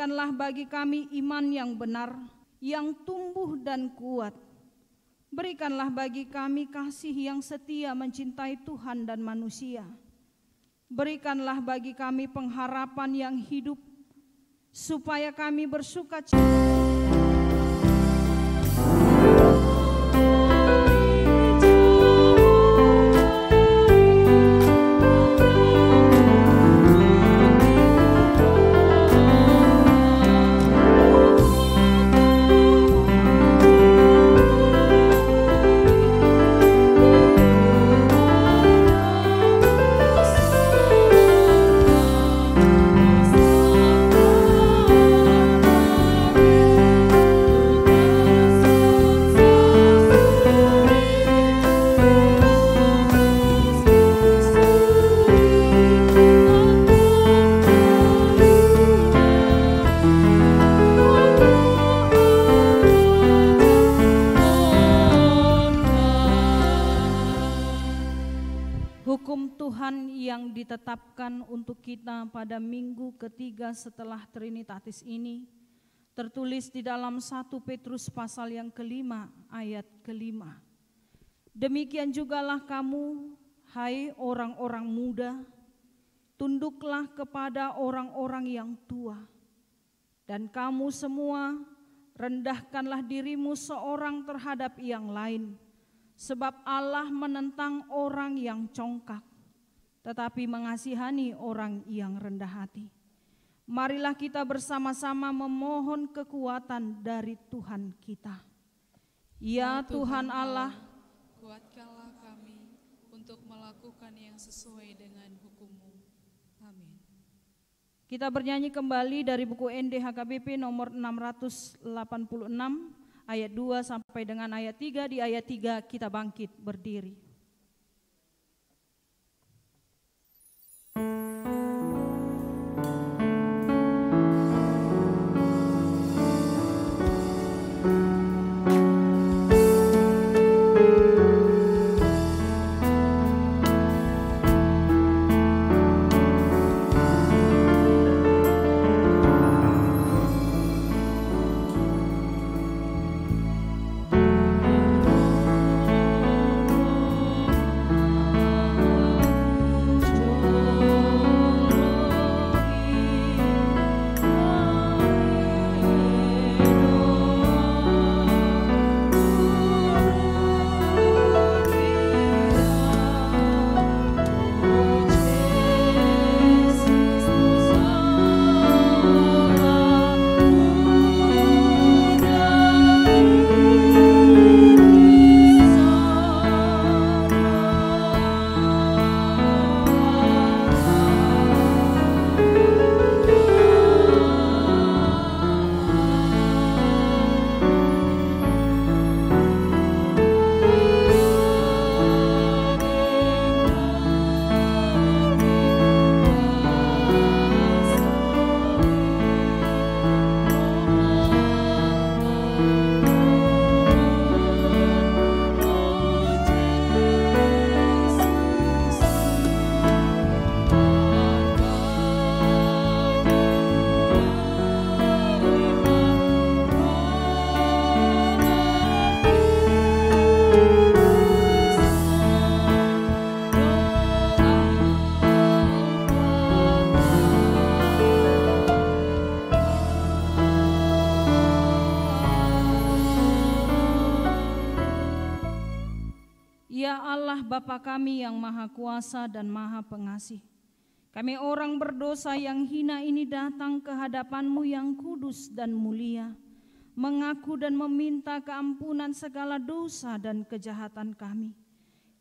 Berikanlah bagi kami iman yang benar, yang tumbuh dan kuat. Berikanlah bagi kami kasih yang setia mencintai Tuhan dan manusia. Berikanlah bagi kami pengharapan yang hidup, supaya kami bersukacita. Hukum Tuhan yang ditetapkan untuk kita pada minggu ketiga setelah Trinitatis ini tertulis di dalam 1 Petrus pasal yang kelima ayat kelima. Demikian jugalah kamu, hai orang-orang muda, tunduklah kepada orang-orang yang tua, dan kamu semua rendahkanlah dirimu seorang terhadap yang lain. Sebab Allah menentang orang yang congkak, tetapi mengasihani orang yang rendah hati. Marilah kita bersama-sama memohon kekuatan dari Tuhan kita. Ya Tuhan Allah, kuatkanlah kami untuk melakukan yang sesuai dengan hukum-Mu. Amin. Kita bernyanyi kembali dari buku NDHKBP nomor 686. Ayat 2 sampai dengan ayat 3, di ayat 3 kita bangkit berdiri. Ya Allah Bapa kami yang Maha Kuasa dan Maha Pengasih, kami orang berdosa yang hina ini datang ke hadapan-Mu yang kudus dan mulia, mengaku dan meminta keampunan segala dosa dan kejahatan kami.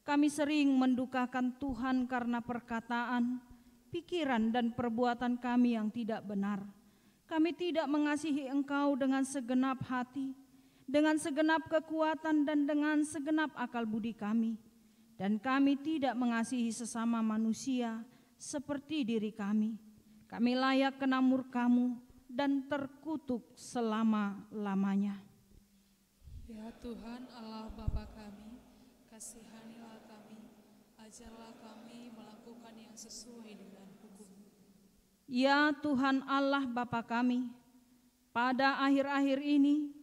Kami sering mendukakan Tuhan karena perkataan, pikiran dan perbuatan kami yang tidak benar. Kami tidak mengasihi Engkau dengan segenap hati, dengan segenap kekuatan dan dengan segenap akal budi kami. Dan kami tidak mengasihi sesama manusia seperti diri kami. Kami layak kena murka-Mu dan terkutuk selama-lamanya. Ya Tuhan Allah Bapa kami, kasihanilah kami, ajarlah kami melakukan yang sesuai dengan hukum. Ya Tuhan Allah Bapa kami, Pada akhir-akhir ini,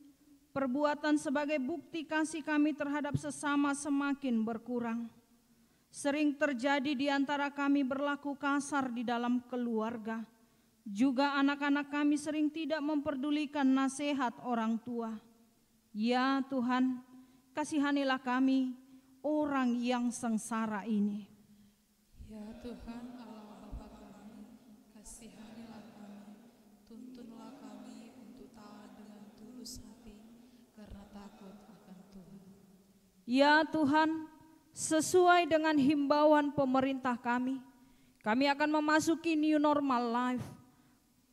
perbuatan sebagai bukti kasih kami terhadap sesama semakin berkurang. Sering terjadi di antara kami berlaku kasar di dalam keluarga. Juga anak-anak kami sering tidak memperdulikan nasihat orang tua. Ya Tuhan, kasihanilah kami, orang yang sengsara ini. Ya Tuhan Allah Bapa kami, kasihanilah kami, tuntunlah kami untuk taat dengan tulus hati, karena takut akan Tuhan. Ya Tuhan, sesuai dengan himbauan pemerintah kami akan memasuki new normal life.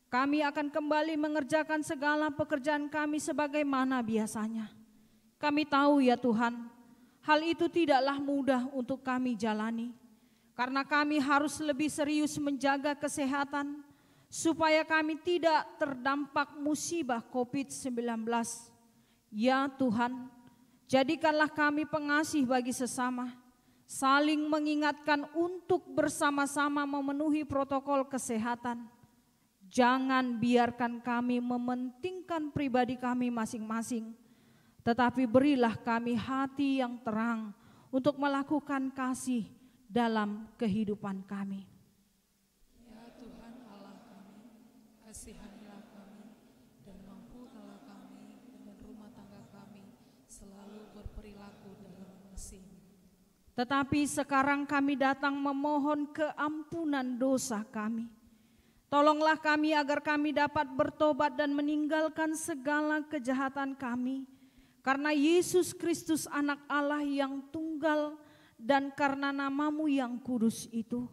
Kami akan kembali mengerjakan segala pekerjaan kami sebagaimana biasanya. Kami tahu ya Tuhan, hal itu tidaklah mudah untuk kami jalani. Karena kami harus lebih serius menjaga kesehatan, supaya kami tidak terdampak musibah COVID-19. Ya Tuhan, jadikanlah kami pengasih bagi sesama, saling mengingatkan untuk bersama-sama memenuhi protokol kesehatan. Jangan biarkan kami mementingkan pribadi kami masing-masing, tetapi berilah kami hati yang terang untuk melakukan kasih dalam kehidupan kami. Ya Tuhan Allah kami, kasihanilah kami, dan mampukanlah kami dan rumah tangga kami selalu berperilaku dalam kasih. Tetapi sekarang kami datang memohon keampunan dosa kami. Tolonglah kami agar kami dapat bertobat dan meninggalkan segala kejahatan kami, karena Yesus Kristus anak Allah yang tunggal dan karena nama-Mu yang kudus itu.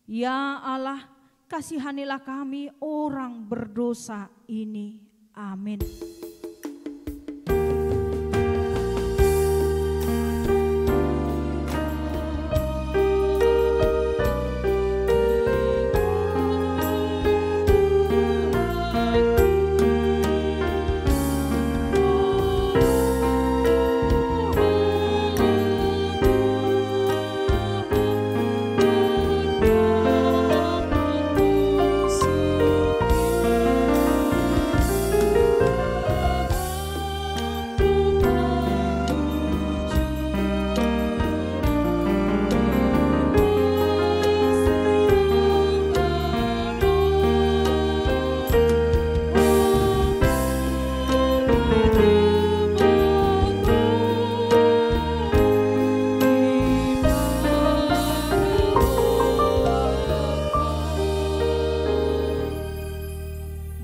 Ya Allah, kasihanilah kami orang berdosa ini. Amin.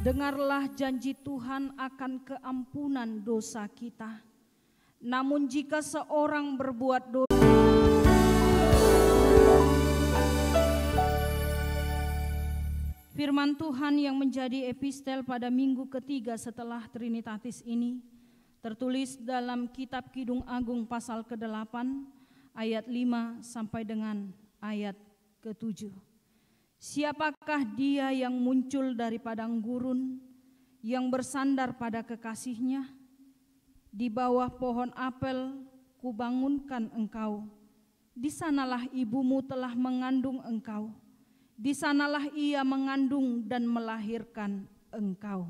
Dengarlah janji Tuhan akan keampunan dosa kita. Namun jika seorang berbuat dosa, firman Tuhan yang menjadi epistel pada minggu ketiga setelah Trinitatis ini tertulis dalam kitab Kidung Agung pasal ke-8 ayat 5 sampai dengan ayat ke-7. Siapakah dia yang muncul dari padang gurun, yang bersandar pada kekasihnya? Di bawah pohon apel kubangunkan engkau, di sanalah ibumu telah mengandung engkau, di sanalah ia mengandung dan melahirkan engkau.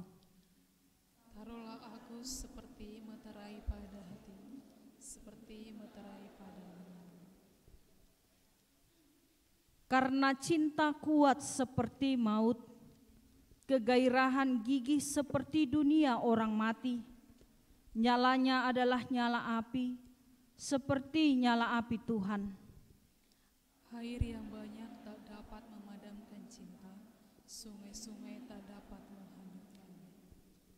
Taruhlah aku seperti meterai pada hati, seperti meterai pada lengan. Karena cinta kuat seperti maut, kegairahan gigih seperti dunia orang mati. Nyalanya adalah nyala api, seperti nyala api Tuhan. Air yang banyak tak dapat memadamkan cinta, sungai-sungai tak dapat menghanyutkannya.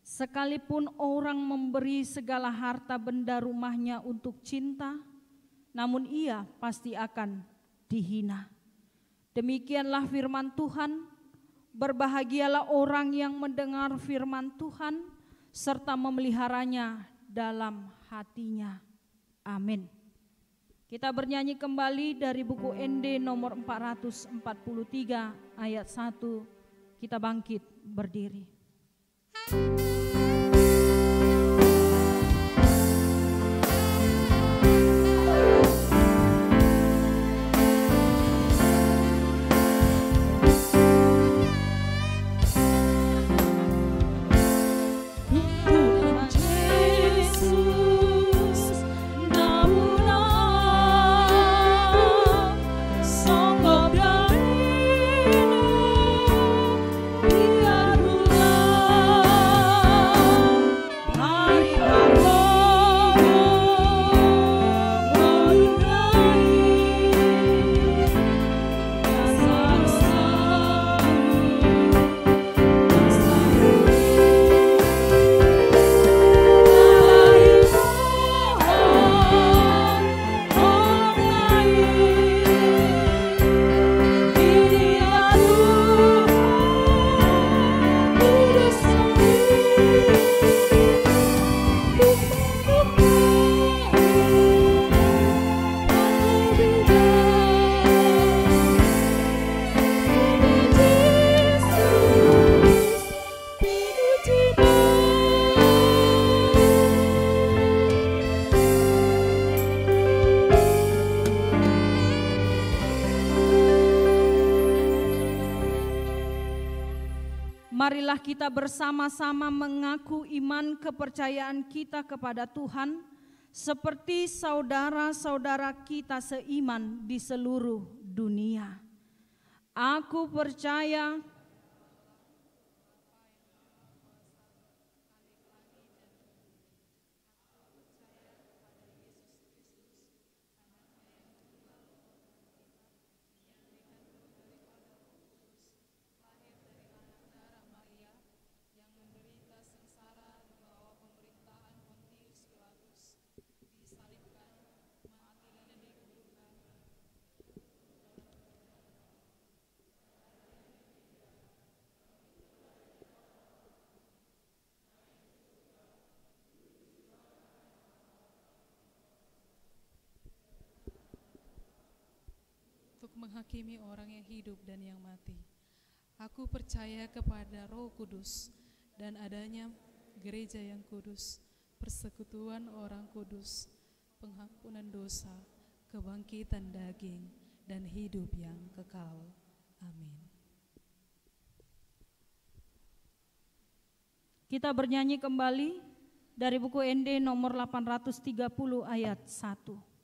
Sekalipun orang memberi segala harta benda rumahnya untuk cinta, namun ia pasti akan dihina. Demikianlah firman Tuhan. Berbahagialah orang yang mendengar firman Tuhan serta memeliharanya dalam hatinya. Amin. Kita bernyanyi kembali dari buku ND nomor 443 ayat 1. Kita bangkit berdiri. marilah kita bersama-sama mengaku iman kepercayaan kita kepada Tuhan, seperti saudara-saudara kita seiman di seluruh dunia. Aku percaya menghakimi orang yang hidup dan yang mati. Aku percaya kepada Roh Kudus dan adanya gereja yang kudus, persekutuan orang kudus, pengampunan dosa, kebangkitan daging, dan hidup yang kekal. Amin. Kita bernyanyi kembali dari buku ND nomor 830 ayat 1.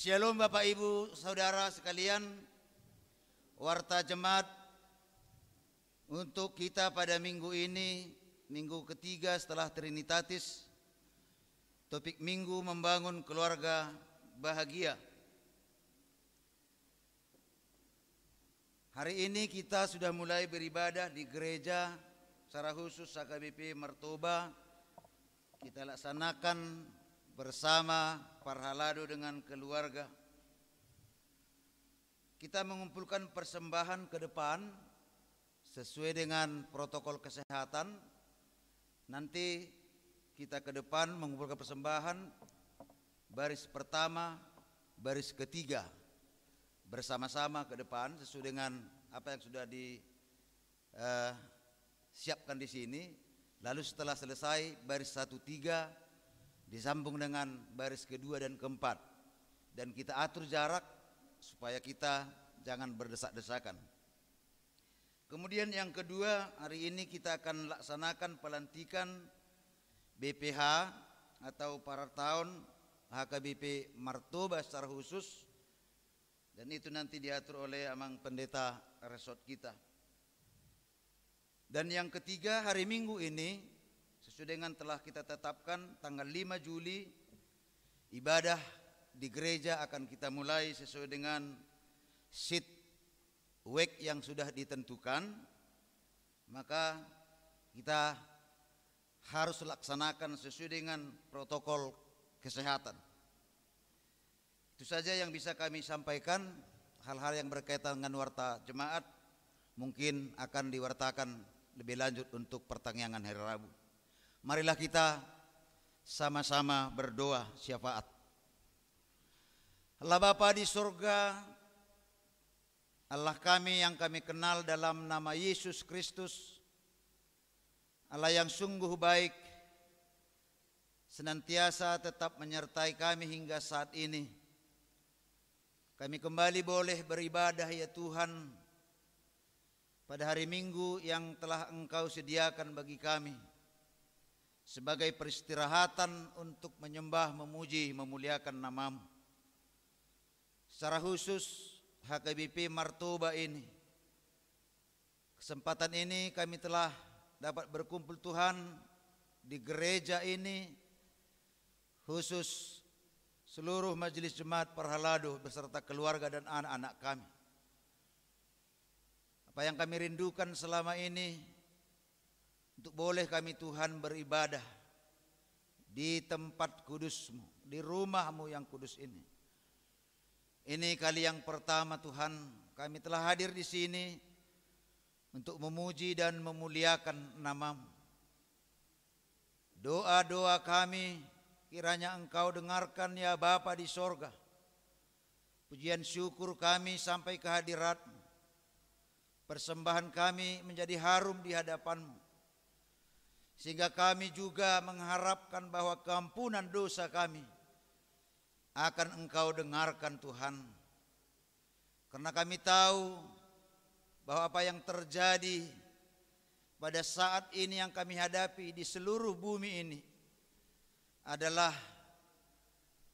Shalom Bapak Ibu Saudara sekalian, warta jemaat untuk kita pada minggu ini, minggu ketiga setelah Trinitatis, topik minggu membangun keluarga bahagia. Hari ini kita sudah mulai beribadah di gereja, secara khusus HKBP Martoba. Kita laksanakan bersama Parhalado dengan keluarga. Kita mengumpulkan persembahan ke depan sesuai dengan protokol kesehatan. Nanti kita ke depan mengumpulkan persembahan baris pertama, baris ketiga, bersama-sama ke depan sesuai dengan apa yang sudah disiapkan di sini. Lalu setelah selesai baris 1, 3 disambung dengan baris kedua dan keempat, dan kita atur jarak supaya kita jangan berdesak-desakan. Kemudian yang kedua, hari ini kita akan laksanakan pelantikan BPH atau para tahun HKBP Martoba secara khusus, dan itu nanti diatur oleh Amang Pendeta Resort kita. Dan yang ketiga, hari Minggu ini sesuai dengan telah kita tetapkan tanggal 5 Juli, ibadah di gereja akan kita mulai sesuai dengan sit week yang sudah ditentukan. Maka kita harus laksanakan sesuai dengan protokol kesehatan. Itu saja yang bisa kami sampaikan. Hal-hal yang berkaitan dengan warta jemaat mungkin akan diwartakan lebih lanjut untuk pertanggungan hari Rabu. Marilah kita sama-sama berdoa syafaat. Allah Bapa di surga, Allah kami yang kami kenal dalam nama Yesus Kristus, Allah yang sungguh baik, senantiasa tetap menyertai kami hingga saat ini. Kami kembali boleh beribadah ya Tuhan pada hari Minggu yang telah Engkau sediakan bagi kami sebagai peristirahatan untuk menyembah, memuji, memuliakan nama-Mu. Secara khusus HKBP Martoba ini, kesempatan ini kami telah dapat berkumpul Tuhan di gereja ini, khusus seluruh majelis jemaat Parhalado beserta keluarga dan anak-anak kami. Apa yang kami rindukan selama ini, untuk boleh kami Tuhan beribadah di tempat kudus-Mu, di rumah-Mu yang kudus ini. Ini kali yang pertama Tuhan kami telah hadir di sini untuk memuji dan memuliakan nama-Mu. Doa-doa kami kiranya Engkau dengarkan ya Bapa di sorga. Pujian syukur kami sampai ke hadirat-Mu. Persembahan kami menjadi harum di hadapan-Mu, sehingga kami juga mengharapkan bahwa keampunan dosa kami akan Engkau dengarkan Tuhan. Karena kami tahu bahwa apa yang terjadi pada saat ini yang kami hadapi di seluruh bumi ini adalah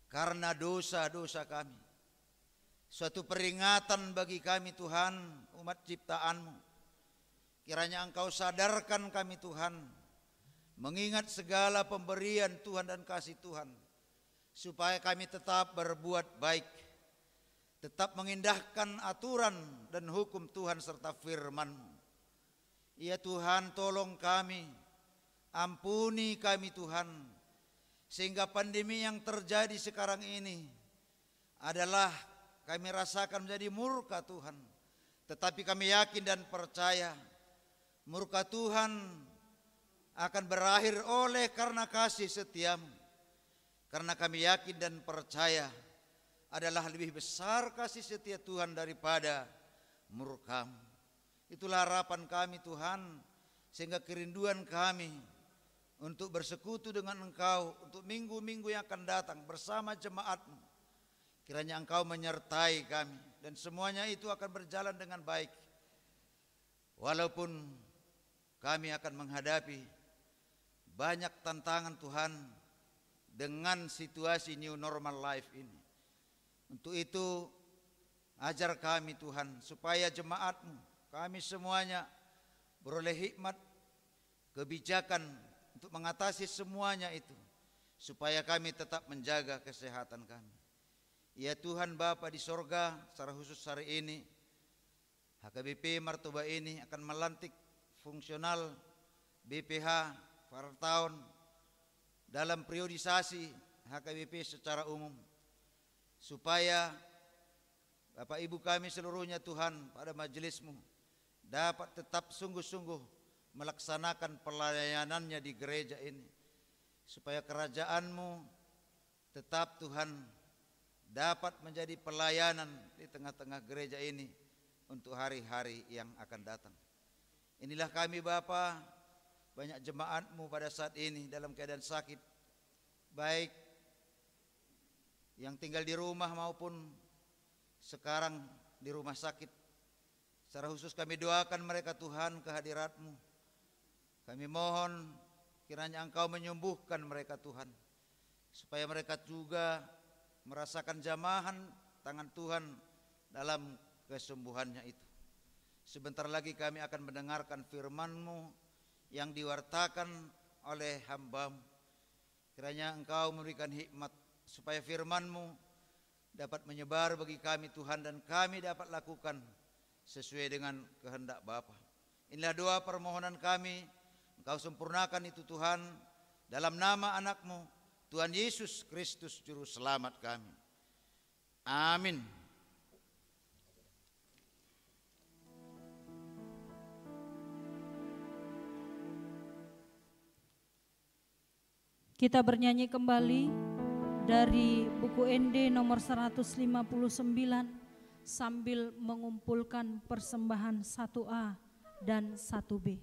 karena dosa-dosa kami. Suatu peringatan bagi kami Tuhan, umat ciptaan-Mu. Kiranya Engkau sadarkan kami Tuhan, mengingat segala pemberian Tuhan dan kasih Tuhan, supaya kami tetap berbuat baik, tetap mengindahkan aturan dan hukum Tuhan serta firman-Mu. Ya Tuhan, tolong kami, ampuni kami Tuhan, sehingga pandemi yang terjadi sekarang ini adalah kami rasakan menjadi murka Tuhan. Tetapi kami yakin dan percaya murka Tuhan akan berakhir oleh karena kasih setia-Mu. Karena kami yakin dan percaya adalah lebih besar kasih setia Tuhan daripada murka-Mu. Itulah harapan kami Tuhan, sehingga kerinduan kami untuk bersekutu dengan Engkau untuk minggu-minggu yang akan datang bersama jemaat-Mu. Kiranya Engkau menyertai kami dan semuanya itu akan berjalan dengan baik. Walaupun kami akan menghadapi banyak tantangan Tuhan dengan situasi new normal life ini. Untuk itu ajar kami Tuhan supaya jemaat-Mu, kami semuanya beroleh hikmat, kebijakan untuk mengatasi semuanya itu, supaya kami tetap menjaga kesehatan kami. Ya Tuhan Bapa di sorga, secara khusus hari ini HKBP Martoba ini akan melantik fungsional BPH per tahun dalam periodisasi HKBP secara umum, supaya Bapak Ibu kami seluruhnya Tuhan pada majelis-Mu dapat tetap sungguh-sungguh melaksanakan pelayanannya di gereja ini, supaya kerajaan-Mu tetap Tuhan dapat menjadi pelayanan di tengah-tengah gereja ini untuk hari-hari yang akan datang. Inilah kami Bapa, banyak jemaat-Mu pada saat ini dalam keadaan sakit, baik yang tinggal di rumah maupun sekarang di rumah sakit. Secara khusus kami doakan mereka Tuhan kehadirat-Mu. Kami mohon kiranya Engkau menyembuhkan mereka Tuhan, supaya mereka juga merasakan jamahan tangan Tuhan dalam kesembuhannya itu. Sebentar lagi kami akan mendengarkan firman-Mu yang diwartakan oleh hamba-Mu. Kiranya Engkau memberikan hikmat supaya firman-Mu dapat menyebar bagi kami Tuhan, dan kami dapat lakukan sesuai dengan kehendak Bapa. Inilah doa permohonan kami, Engkau sempurnakan itu Tuhan, dalam nama anak-Mu Tuhan Yesus Kristus Juru Selamat kami. Amin. Kita bernyanyi kembali dari buku ND nomor 159 sambil mengumpulkan persembahan 1A dan 1B.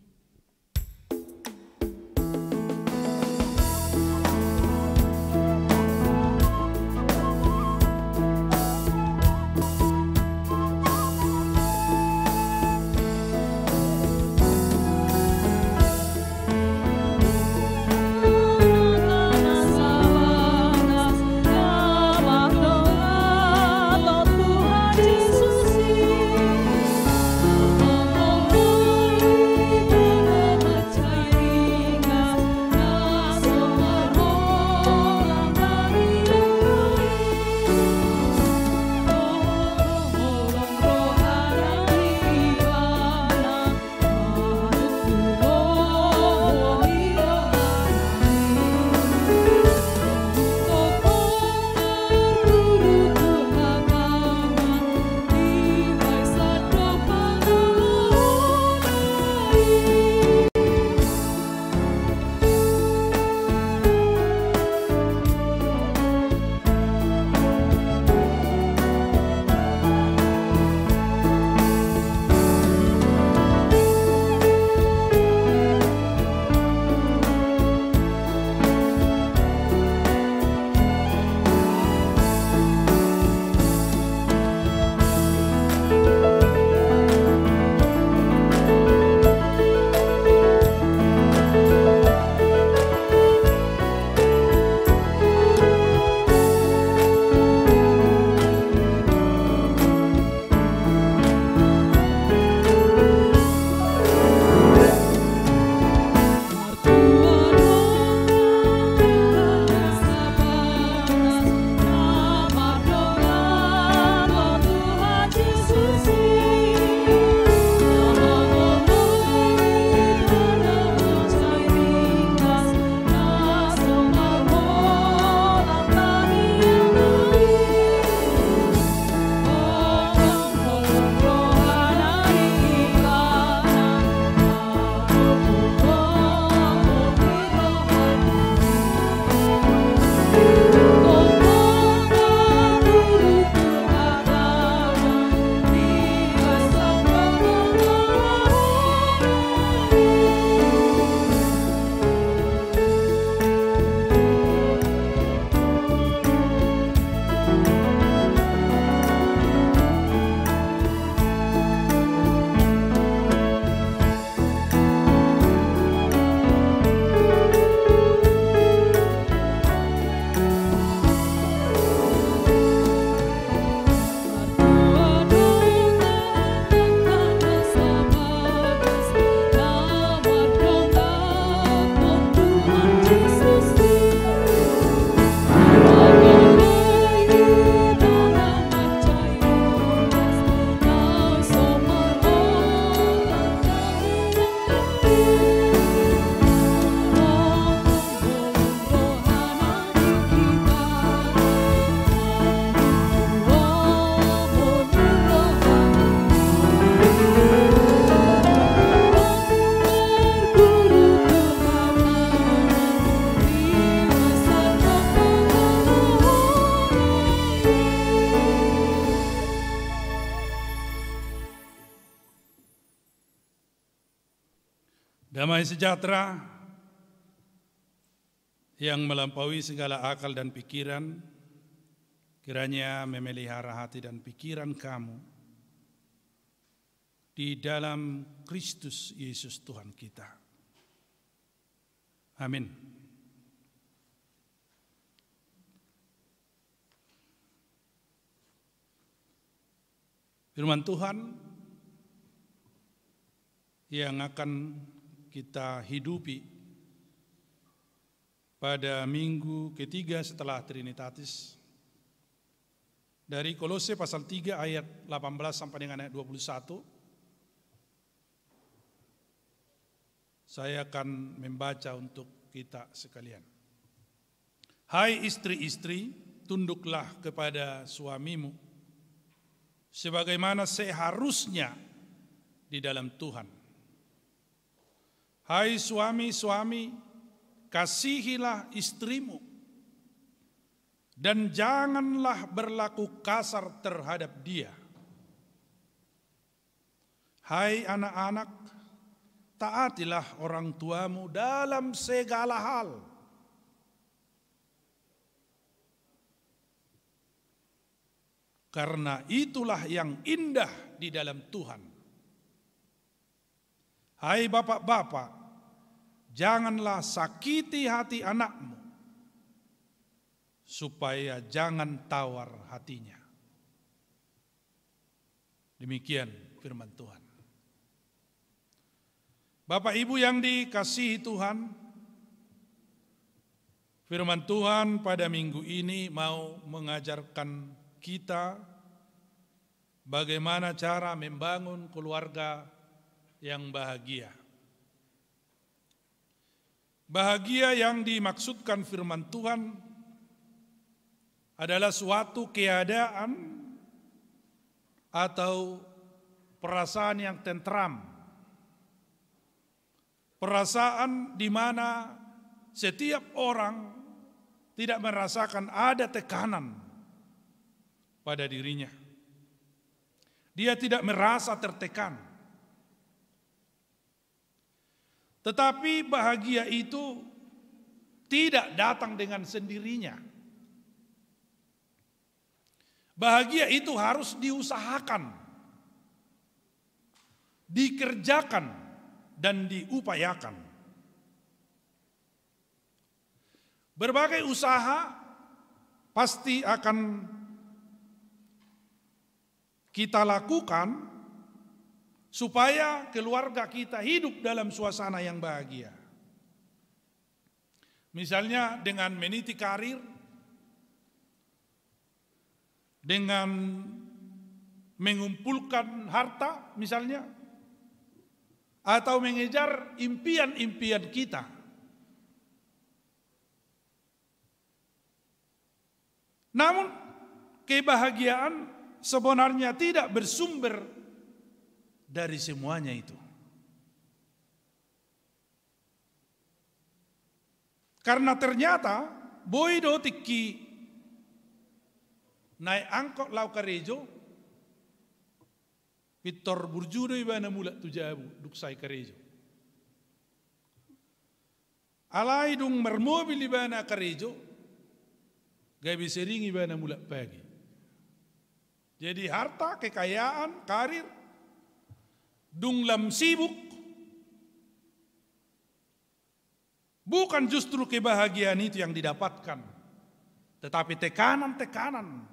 Damai sejahtera yang melampaui segala akal dan pikiran, kiranya memelihara hati dan pikiran kamu di dalam Kristus Yesus Tuhan kita. Amin. Firman Tuhan yang akan kita hidupi pada minggu ketiga setelah Trinitatis dari Kolose pasal 3 ayat 18 sampai dengan ayat 21. Saya akan membaca untuk kita sekalian. Hai istri-istri, tunduklah kepada suamimu sebagaimana seharusnya di dalam Tuhan. Hai suami-suami, kasihilah istrimu dan janganlah berlaku kasar terhadap dia. Hai anak-anak, taatilah orang tuamu dalam segala hal. Karena itulah yang indah di dalam Tuhan. Hai bapak-bapak, janganlah sakiti hati anakmu, supaya jangan tawar hatinya. Demikian firman Tuhan. Bapak Ibu yang dikasihi Tuhan, firman Tuhan pada minggu ini mau mengajarkan kita bagaimana cara membangun keluarga yang bahagia. Bahagia yang dimaksudkan firman Tuhan adalah suatu keadaan atau perasaan yang tentram. Perasaan di mana setiap orang tidak merasakan ada tekanan pada dirinya. Dia tidak merasa tertekan. Tetapi bahagia itu tidak datang dengan sendirinya. Bahagia itu harus diusahakan, dikerjakan, dan diupayakan. Berbagai usaha pasti akan kita lakukan supaya keluarga kita hidup dalam suasana yang bahagia. Misalnya dengan meniti karir, dengan mengumpulkan harta misalnya, atau mengejar impian-impian kita. Namun kebahagiaan sebenarnya tidak bersumber dari semuanya itu. Karena ternyata boido tiki naik angkot lau karejo, Victor Burjudo ibana mulat tujabu duksai karejo. Alai dung mermobil ibana karejo, gabi sering ibana mulat pagi. Jadi harta, kekayaan, karir, dung lam sibuk, bukan justru kebahagiaan itu yang didapatkan, tetapi tekanan-tekanan,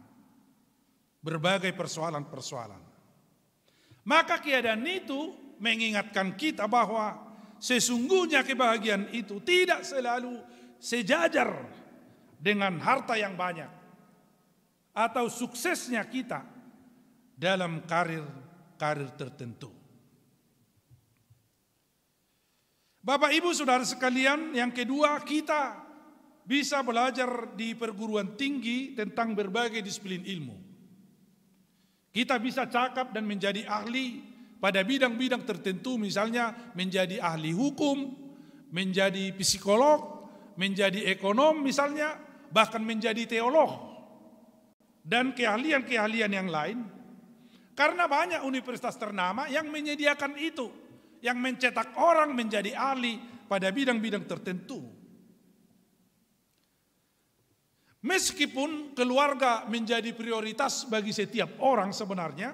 berbagai persoalan-persoalan. Maka keadaan itu mengingatkan kita bahwa sesungguhnya kebahagiaan itu tidak selalu sejajar dengan harta yang banyak atau suksesnya kita dalam karir tertentu. Bapak Ibu Saudara sekalian, yang kedua, kita bisa belajar di perguruan tinggi tentang berbagai disiplin ilmu. Kita bisa cakap dan menjadi ahli pada bidang-bidang tertentu, misalnya menjadi ahli hukum, menjadi psikolog, menjadi ekonom misalnya, bahkan menjadi teolog, dan keahlian-keahlian yang lain. Karena banyak universitas ternama yang menyediakan itu, yang mencetak orang menjadi ahli pada bidang-bidang tertentu. Meskipun keluarga menjadi prioritas bagi setiap orang sebenarnya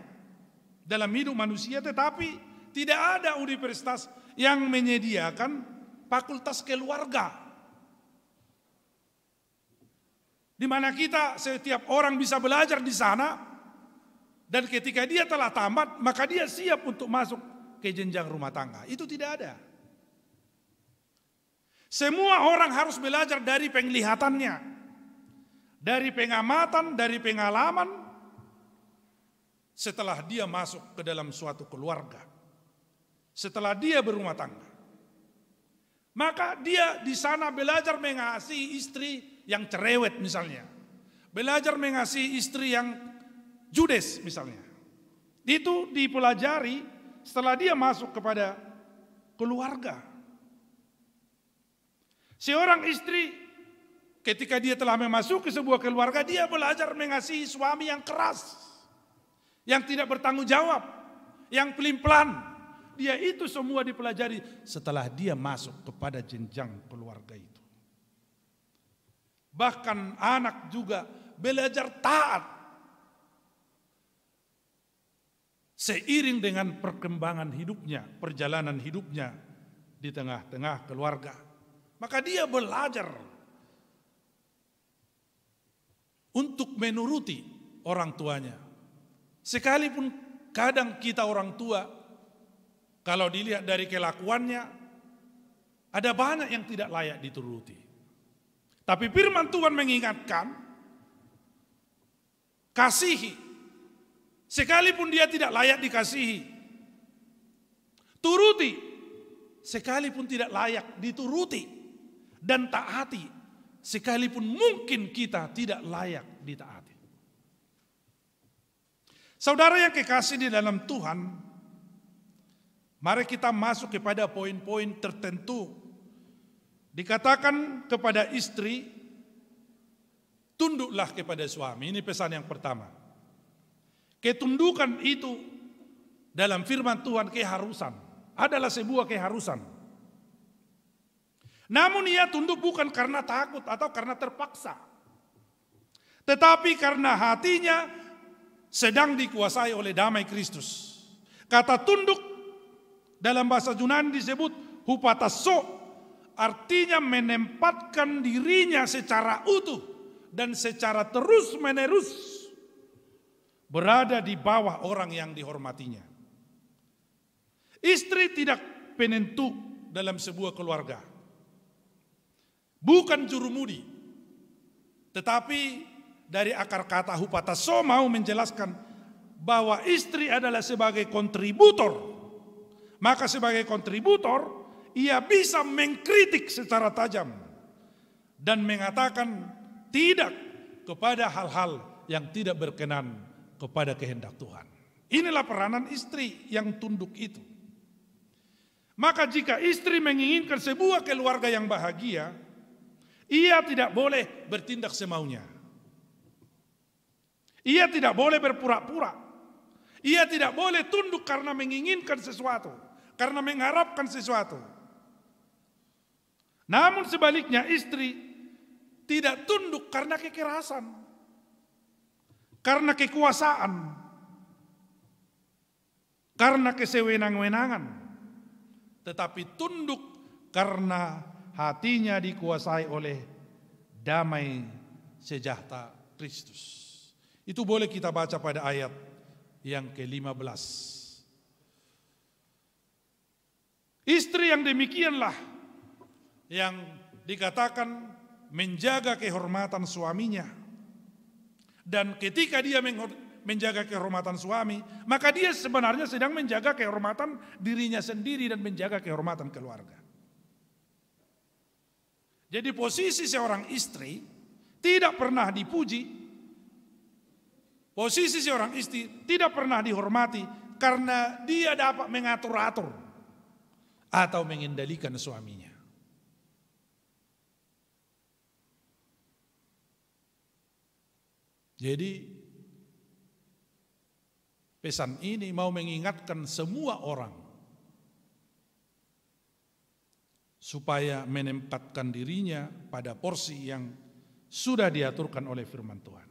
dalam hidup manusia, tetapi tidak ada universitas yang menyediakan fakultas keluarga, di mana kita setiap orang bisa belajar di sana, dan ketika dia telah tamat maka dia siap untuk masuk ke jenjang rumah tangga. Itu tidak ada. Semua orang harus belajar dari penglihatannya, dari pengamatan, dari pengalaman, setelah dia masuk ke dalam suatu keluarga, setelah dia berumah tangga. Maka dia di sana belajar mengasihi istri yang cerewet misalnya, belajar mengasihi istri yang judes misalnya. Itu dipelajari setelah dia masuk kepada keluarga. Seorang istri ketika dia telah memasuki sebuah keluarga, dia belajar mengasihi suami yang keras, yang tidak bertanggung jawab, yang pelin-pelan. Dia itu semua dipelajari setelah dia masuk kepada jenjang keluarga itu. Bahkan anak juga belajar taat seiring dengan perkembangan hidupnya, perjalanan hidupnya di tengah-tengah keluarga. Maka dia belajar untuk menuruti orang tuanya. Sekalipun kadang kita orang tua, kalau dilihat dari kelakuannya, ada banyak yang tidak layak dituruti. Tapi firman Tuhan mengingatkan, kasihi, sekalipun dia tidak layak dikasihi. Turuti, sekalipun tidak layak dituruti. Dan taati, sekalipun mungkin kita tidak layak ditaati. Saudara yang kekasih di dalam Tuhan, mari kita masuk kepada poin-poin tertentu. Dikatakan kepada istri, tunduklah kepada suami. Ini pesan yang pertama. Ketundukan itu dalam firman Tuhan keharusan, adalah sebuah keharusan. Namun ia tunduk bukan karena takut atau karena terpaksa, tetapi karena hatinya sedang dikuasai oleh damai Kristus. Kata tunduk dalam bahasa Yunani disebut hupatasso, artinya menempatkan dirinya secara utuh dan secara terus-menerus berada di bawah orang yang dihormatinya. Istri tidak penentu dalam sebuah keluarga, bukan jurumudi, tetapi dari akar kata hupatasso mau menjelaskan bahwa istri adalah sebagai kontributor. Maka sebagai kontributor, ia bisa mengkritik secara tajam dan mengatakan tidak kepada hal-hal yang tidak berkenan kepada kehendak Tuhan. Inilah peranan istri yang tunduk itu. Maka jika istri menginginkan sebuah keluarga yang bahagia, ia tidak boleh bertindak semaunya. Ia tidak boleh berpura-pura. Ia tidak boleh tunduk karena menginginkan sesuatu, karena mengharapkan sesuatu. Namun sebaliknya istri tidak tunduk karena kekerasan, karena kekuasaan, karena kesewenang-wenangan, tetapi tunduk karena hatinya dikuasai oleh damai sejahtera Kristus. Itu boleh kita baca pada ayat yang ke-15. Istri yang demikianlah yang dikatakan menjaga kehormatan suaminya. Dan ketika dia menjaga kehormatan suami, maka dia sebenarnya sedang menjaga kehormatan dirinya sendiri dan menjaga kehormatan keluarga. Jadi posisi seorang istri tidak pernah dipuji, posisi seorang istri tidak pernah dihormati karena dia dapat mengatur-atur atau mengendalikan suaminya. Jadi pesan ini mau mengingatkan semua orang supaya menempatkan dirinya pada porsi yang sudah diaturkan oleh firman Tuhan.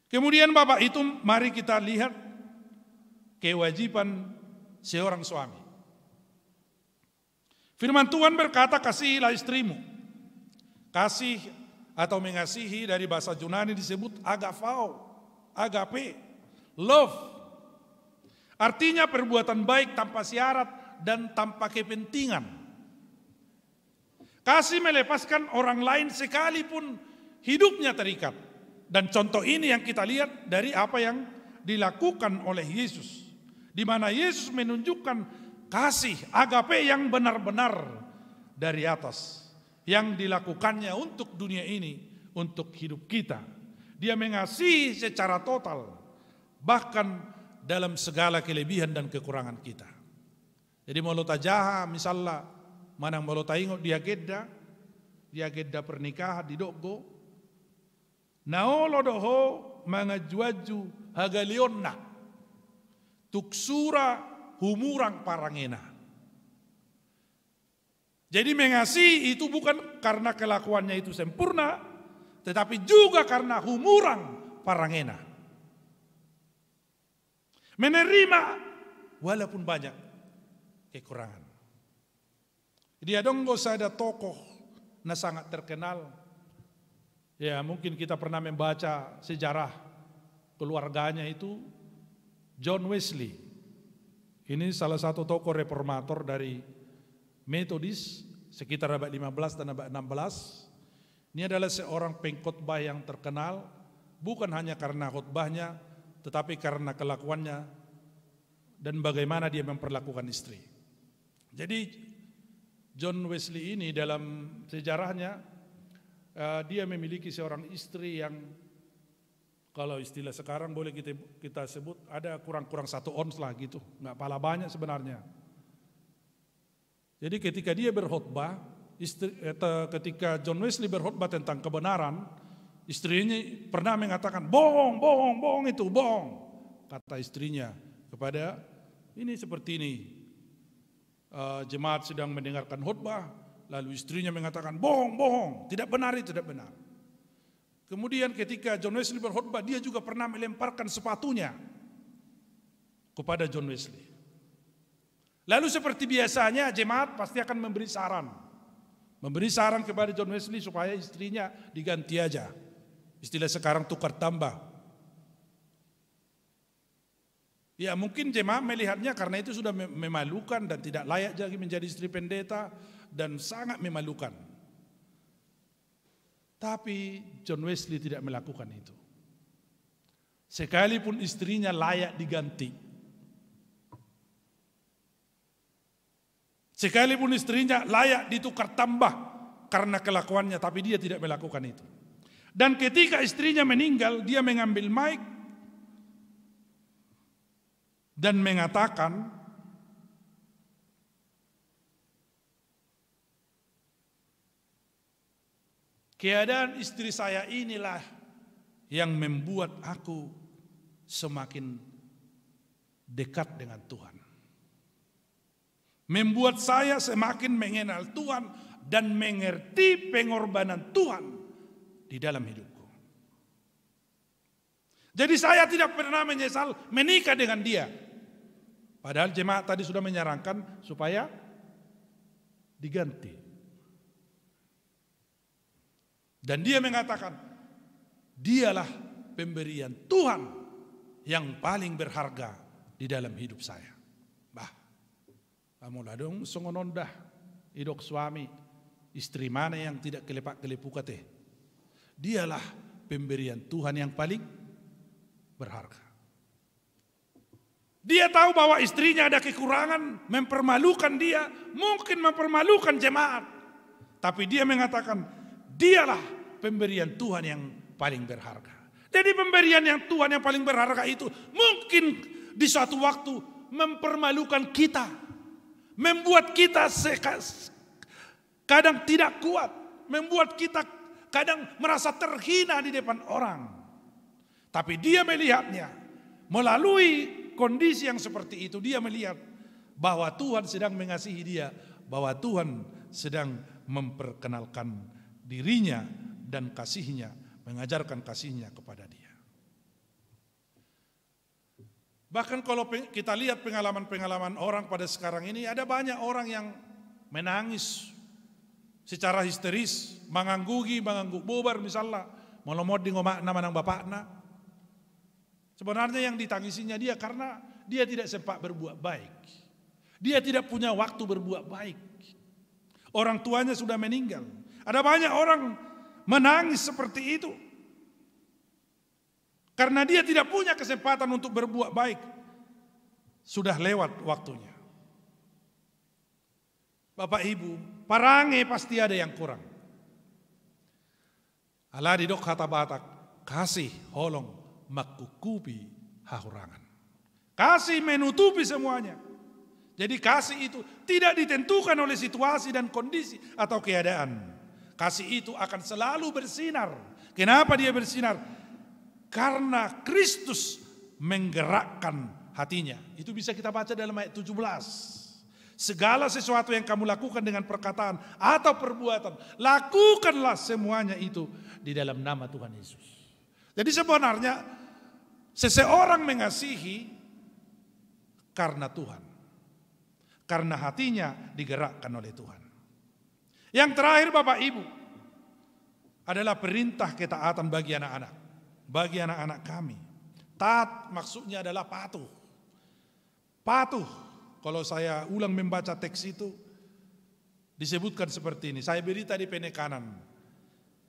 Kemudian Bapak itu mari kita lihat kewajiban seorang suami. Firman Tuhan berkata, kasihilah istrimu. Kasih atau mengasihi dari bahasa Yunani disebut agapao, agape, love. Artinya perbuatan baik tanpa syarat dan tanpa kepentingan. Kasih melepaskan orang lain sekalipun hidupnya terikat. Dan contoh ini yang kita lihat dari apa yang dilakukan oleh Yesus. Di mana Yesus menunjukkan kasih agape yang benar-benar dari atas. Yang dilakukannya untuk dunia ini, untuk hidup kita. Dia mengasihi secara total. Bahkan dalam segala kelebihan dan kekurangan kita. Jadi mau lota jaha misalnya, manang mau lota ingot dia gedda pernikahan di Doggo. Naolo doho mangajuaju hagalionna. Tuksura humurang parangena. Jadi mengasihi itu bukan karena kelakuannya itu sempurna, tetapi juga karena humurang parangena. Menerima walaupun banyak kekurangan. Dia dong ada tokoh na sangat terkenal. Ya mungkin kita pernah membaca sejarah keluarganya itu John Wesley. Ini salah satu tokoh reformator dari Metodis sekitar abad 15 dan abad 16. Ini adalah seorang pengkhotbah yang terkenal bukan hanya karena khotbahnya tetapi karena kelakuannya dan bagaimana dia memperlakukan istri. Jadi John Wesley ini dalam sejarahnya dia memiliki seorang istri yang kalau istilah sekarang boleh kita sebut ada kurang-kurang 1 ons lah gitu, nggak pala banyak sebenarnya. Jadi ketika dia berkhotbah, ketika John Wesley berkhotbah tentang kebenaran, istrinya pernah mengatakan bohong itu bohong, kata istrinya kepada ini seperti ini. Jemaat sedang mendengarkan khotbah, lalu istrinya mengatakan bohong, tidak benar itu tidak benar. Kemudian ketika John Wesley berkhotbah, dia juga pernah melemparkan sepatunya kepada John Wesley. Lalu seperti biasanya jemaat pasti akan memberi saran kepada John Wesley supaya istrinya diganti aja. Istilah sekarang tukar tambah. Ya mungkin jemaat melihatnya karena itu sudah memalukan dan tidak layak lagi menjadi istri pendeta dan sangat memalukan. Tapi John Wesley tidak melakukan itu. Sekalipun istrinya layak diganti. Sekalipun istrinya layak ditukar tambah karena kelakuannya, tapi dia tidak melakukan itu. Dan ketika istrinya meninggal, dia mengambil mic dan mengatakan, keadaan istri saya inilah yang membuat aku semakin dekat dengan Tuhan. Membuat saya semakin mengenal Tuhan dan mengerti pengorbanan Tuhan di dalam hidupku. Jadi saya tidak pernah menyesal menikah dengan dia. Padahal jemaat tadi sudah menyarankan supaya diganti. Dan dia mengatakan, dialah pemberian Tuhan yang paling berharga di dalam hidup saya. Kamu ladong songonondah idok suami istri mana yang tidak kelepak-kelepu kate. Dialah pemberian Tuhan yang paling berharga. Dia tahu bahwa istrinya ada kekurangan, mempermalukan dia, mungkin mempermalukan jemaat. Tapi dia mengatakan, dialah pemberian Tuhan yang paling berharga. Jadi pemberian yang Tuhan yang paling berharga itu mungkin di suatu waktu mempermalukan kita. Membuat kita kadang tidak kuat. Membuat kita kadang merasa terhina di depan orang. Tapi dia melihatnya. Melalui kondisi yang seperti itu. Dia melihat bahwa Tuhan sedang mengasihi dia. Bahwa Tuhan sedang memperkenalkan dirinya dan kasihnya, mengajarkan kasihnya kepada dia. Bahkan kalau kita lihat pengalaman-pengalaman orang pada sekarang ini, ada banyak orang yang menangis secara histeris, mengangguk bobar misalnya, molomod di ngoma nama nang bapakna. Sebenarnya yang ditangisinya dia karena dia tidak sempat berbuat baik. Dia tidak punya waktu berbuat baik. Orang tuanya sudah meninggal. Ada banyak orang menangis seperti itu. Karena dia tidak punya kesempatan untuk berbuat baik. Sudah lewat waktunya. Bapak Ibu, parange pasti ada yang kurang. Allah di dok kata Batak, kasih holong makukupi hahurangan. Kasih menutupi semuanya. Jadi kasih itu tidak ditentukan oleh situasi dan kondisi atau keadaan. Kasih itu akan selalu bersinar. Kenapa dia bersinar? Karena Kristus menggerakkan hatinya. Itu bisa kita baca dalam ayat 17. Segala sesuatu yang kamu lakukan dengan perkataan atau perbuatan, lakukanlah semuanya itu di dalam nama Tuhan Yesus. Jadi sebenarnya seseorang mengasihi karena Tuhan. Karena hatinya digerakkan oleh Tuhan. Yang terakhir Bapak Ibu adalah perintah ketaatan bagi anak-anak. Bagi anak-anak kami. Taat maksudnya adalah patuh. Patuh. Kalau saya ulang membaca teks itu disebutkan seperti ini. Saya beri tadi penekanan.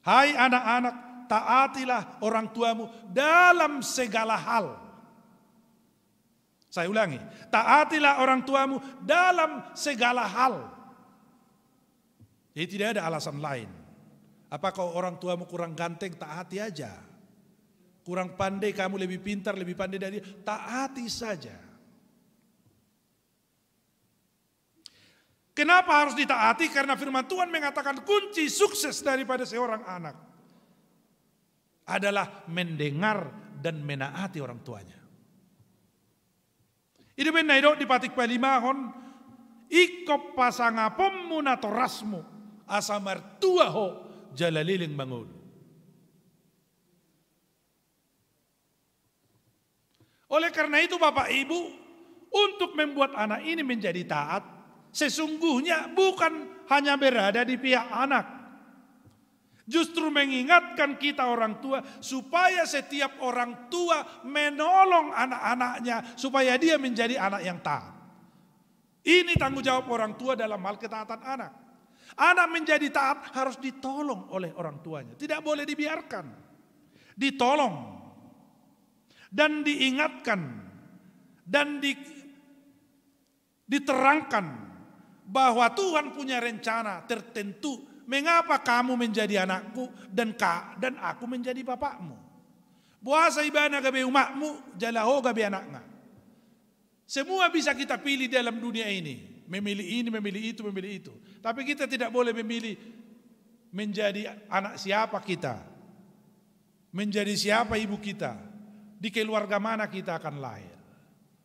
Hai anak-anak, taatilah orang tuamu dalam segala hal. Saya ulangi. Taatilah orang tuamu dalam segala hal. Jadi tidak ada alasan lain. Apakah orang tuamu kurang ganteng, taati aja. Kurang pandai, kamu lebih pintar, lebih pandai dari dia, taati saja. Kenapa harus ditaati? Karena firman Tuhan mengatakan kunci sukses daripada seorang anak adalah mendengar dan menaati orang tuanya. Itu benar di patik palimahon, ikop pasangapommu na torasmu asamar tuaho jalaliling bangun. Oleh karena itu Bapak Ibu, untuk membuat anak ini menjadi taat, sesungguhnya bukan hanya berada di pihak anak. Justru mengingatkan kita orang tua supaya setiap orang tua menolong anak-anaknya supaya dia menjadi anak yang taat. Ini tanggung jawab orang tua dalam hal ketaatan anak. Anak menjadi taat harus ditolong oleh orang tuanya. Tidak boleh dibiarkan. Ditolong. Dan diingatkan dan diterangkan bahwa Tuhan punya rencana tertentu mengapa kamu menjadi anakku dan aku menjadi bapakmu. Buasa ibana gabe umakmu, jalaho gabe anaknya. Semua bisa kita pilih dalam dunia ini, memilih ini, memilih itu. Tapi kita tidak boleh memilih menjadi anak siapa kita, menjadi siapa ibu kita. Di keluarga mana kita akan lahir.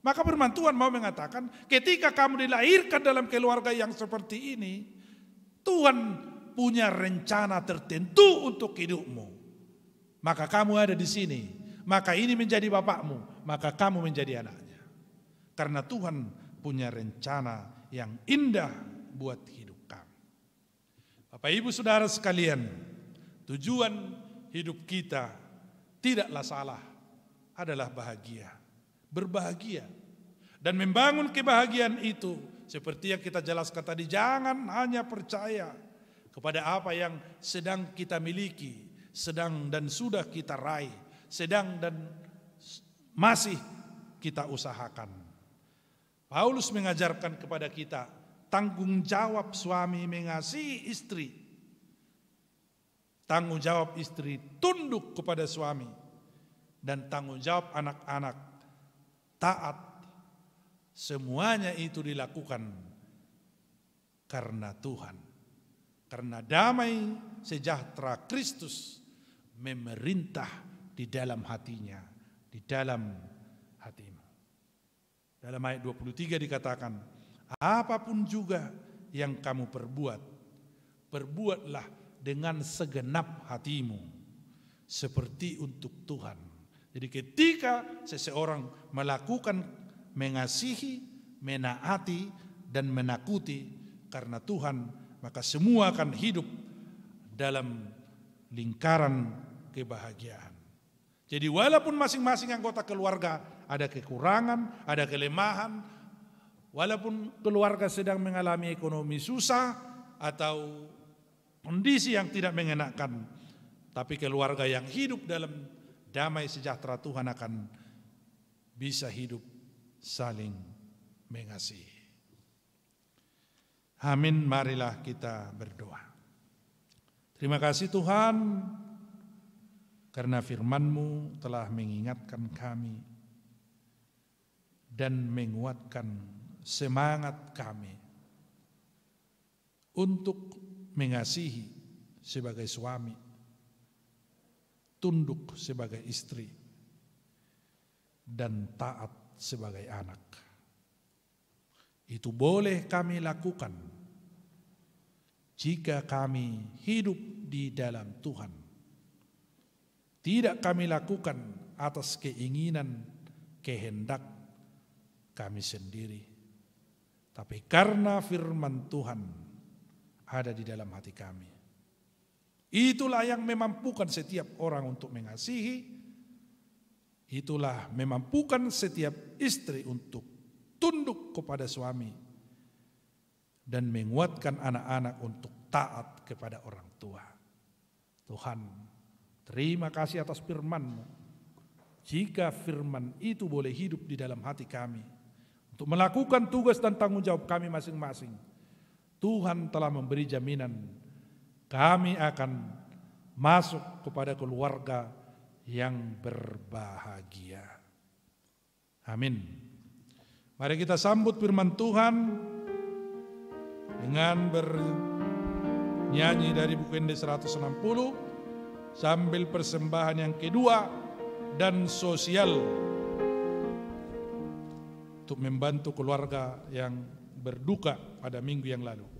Maka firman Tuhan mau mengatakan ketika kamu dilahirkan dalam keluarga yang seperti ini, Tuhan punya rencana tertentu untuk hidupmu. Maka kamu ada di sini. Maka ini menjadi bapakmu. Maka kamu menjadi anaknya. Karena Tuhan punya rencana yang indah buat hidup kamu. Bapak Ibu Saudara sekalian, tujuan hidup kita tidaklah salah. Adalah bahagia, berbahagia dan membangun kebahagiaan itu seperti yang kita jelaskan tadi, jangan hanya percaya kepada apa yang sedang kita miliki, sedang dan sudah kita raih, sedang dan masih kita usahakan. Paulus mengajarkan kepada kita tanggung jawab suami mengasihi istri, tanggung jawab istri tunduk kepada suami, dan tanggung jawab anak-anak taat. Semuanya itu dilakukan karena Tuhan. Karena damai sejahtera Kristus memerintah di dalam hatinya, di dalam hatimu. Dalam ayat 23 dikatakan, apapun juga yang kamu perbuat, perbuatlah dengan segenap hatimu, seperti untuk Tuhan. Jadi ketika seseorang melakukan mengasihi, menaati, dan menakuti karena Tuhan, maka semua akan hidup dalam lingkaran kebahagiaan. Jadi walaupun masing-masing anggota keluarga ada kekurangan, ada kelemahan, walaupun keluarga sedang mengalami ekonomi susah atau kondisi yang tidak mengenakan, tapi keluarga yang hidup dalam damai sejahtera Tuhan akan bisa hidup saling mengasihi. Amin, marilah kita berdoa. Terima kasih Tuhan, karena firman-Mu telah mengingatkan kami dan menguatkan semangat kami untuk mengasihi sebagai suami, tunduk sebagai istri, dan taat sebagai anak. Itu boleh kami lakukan jika kami hidup di dalam Tuhan. Tidak kami lakukan atas keinginan, kehendak kami sendiri, tapi karena firman Tuhan ada di dalam hati kami. Itulah yang memampukan setiap orang untuk mengasihi. Itulah memampukan setiap istri untuk tunduk kepada suami dan menguatkan anak-anak untuk taat kepada orang tua. Tuhan, terima kasih atas firman-Mu. Jika firman itu boleh hidup di dalam hati kami untuk melakukan tugas dan tanggung jawab kami masing-masing, Tuhan telah memberi jaminan kami akan masuk kepada keluarga yang berbahagia. Amin. Mari kita sambut firman Tuhan dengan bernyanyi dari buku Ende 160 sambil persembahan yang kedua dan sosial untuk membantu keluarga yang berduka pada minggu yang lalu.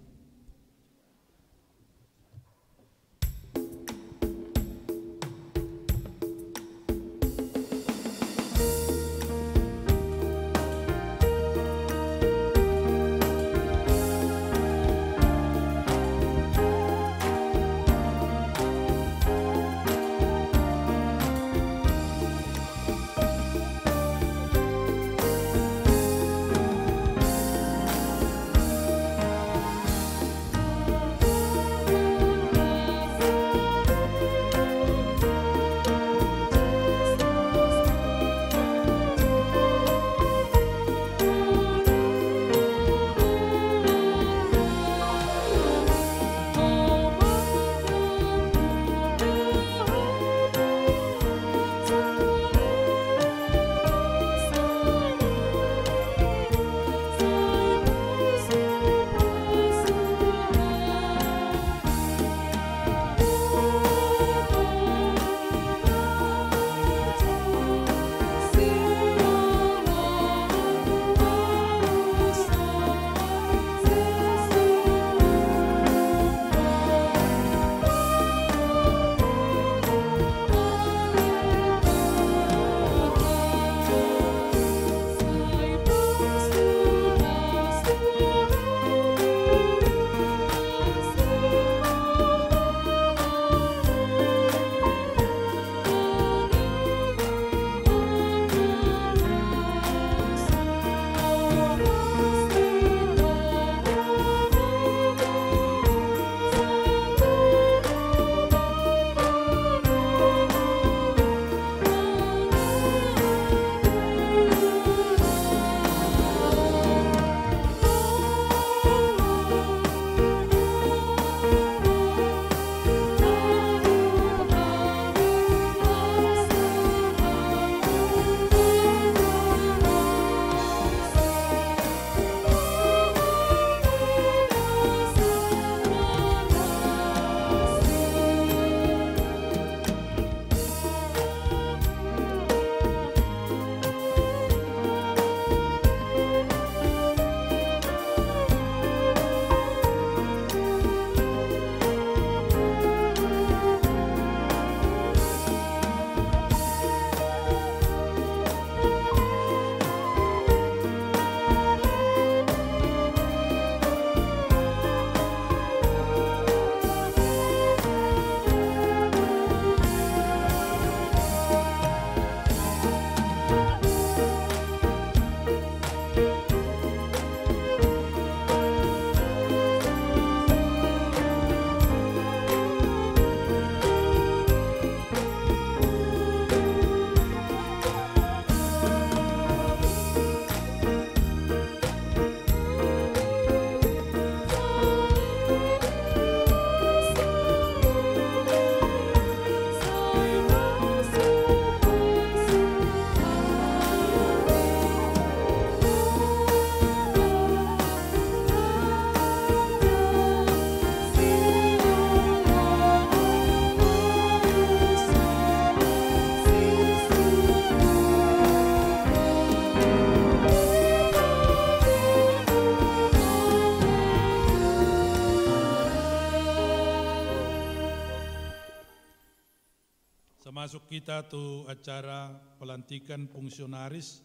termasuk kita tuh acara pelantikan fungsionaris